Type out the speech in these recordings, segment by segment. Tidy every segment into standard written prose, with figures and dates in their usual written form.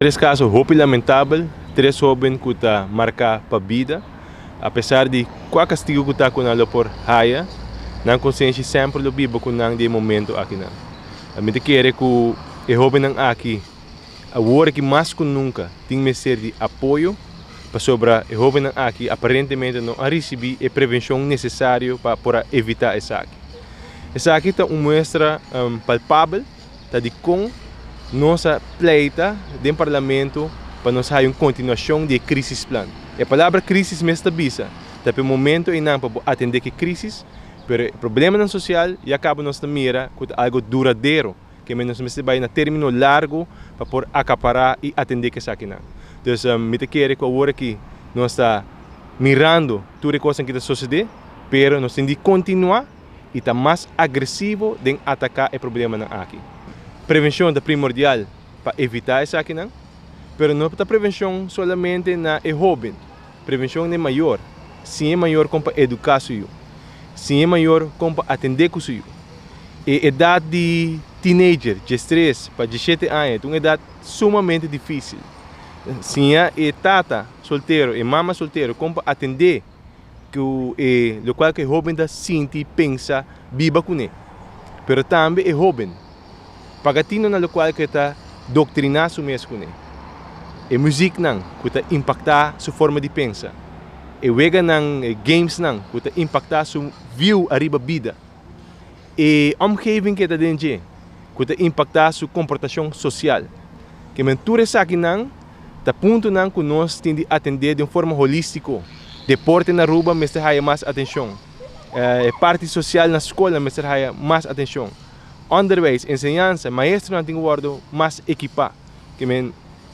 Três casos roupa lamentável, três jovens que está marca para a vida, apesar de qual castigo que está com ela por raia, na consciência sempre lo vivo com nang de momento aqui não. A mim te quer que o jovem não aqui, a hora que mais que nunca tem que ser de apoio para sobre o jovem não aqui aparentemente não a receber a prevenção necessária para evitar essa aqui. Essa aqui está uma mostra palpável, tá de com nossa pleita do parlamento para nós ter uma continuação de crise plan. A palavra crise me está bisa, tapi momento e não para atender que crise, pero o problema na social e acaba nós mira com algo duradouro, que nós me vai na término largo para por acaparar e atender que saque não. Então, me te quer que agora que nós está mirando tudo as coisas que está sucedendo, pero nós temos de continuar e está mais agressivo de atacar o problema aqui. Prevenção é primordial para evitar isso aqui, não? Mas não é prevenção somente na jovem. Prevenção é maior. Sim, é maior como para educar o sim, é maior como para atender o seu. A idade de teenager, de 3 para 17 anos, é uma idade sumamente difícil. Sim, é tata solteiro e mama solteiro como para atender que o qual que o jovem da sente, pensa, viva com ele. Mas também é jovem. Pagatino na local que está doutrinar su mesmo com ele. E música não, que está impactar sua forma de pensar. E wega não, games não, que está impactar sua view arriba vida. E omgeving que está dentro, que está impactar sua comportação social. Que mentura essa aqui não, está ponto não que nós temos de atender de uma forma holística. Deporte na rua, mas tem mais atenção. Parte social na escola, mas tem mais atenção. Underwijs, enseñanza, maestro não tem guardo mais equipar. Que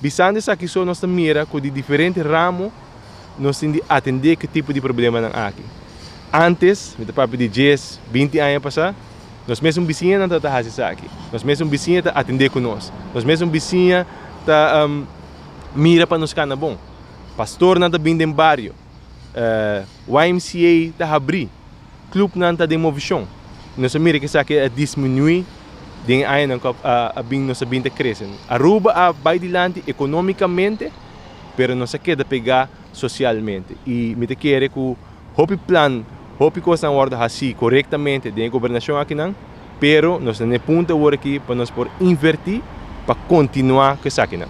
visando isso aqui só nós mira com de diferentes ramos nós temos de atender que tipo de problema não há aqui. Antes, me papo de 10, 20 anos passar, nós mesmos vizinhos não tá fazendo isso aqui. Nós mesmos vizinhos tá atender conosco. Nós mesmos vizinhos tá mira para nos cana bom. Pastor não tá vindo em bairro. YMCA tá abrir. Clube não tá de movição. Nós mira que isso aqui é diminuir de ano a bem nossa vida cresce. Aruba vai adiante economicamente, pero não se queda pegar socialmente. E me te quer que o hopi plan, hopi coisa na ordem assim corretamente de governação aqui não, pero nós temos ponto agora aqui para nós por invertir para continuar que isso aqui não.